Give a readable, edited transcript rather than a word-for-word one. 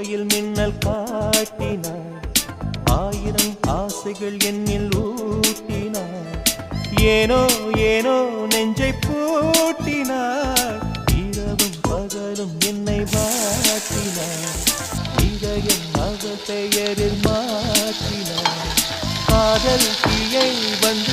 கோவையில் மின்னல் காட்டினார், ஆயிரம் ஆசைகள் என்னில் ஊட்டினார். ஏனோ ஏனோ நெஞ்சை பூட்டினார், இரவும் பகலும் என்னை வாட்டினார். இதயம் அவள் பெயரில் மாற்றினார். காதல் தீயை வந்து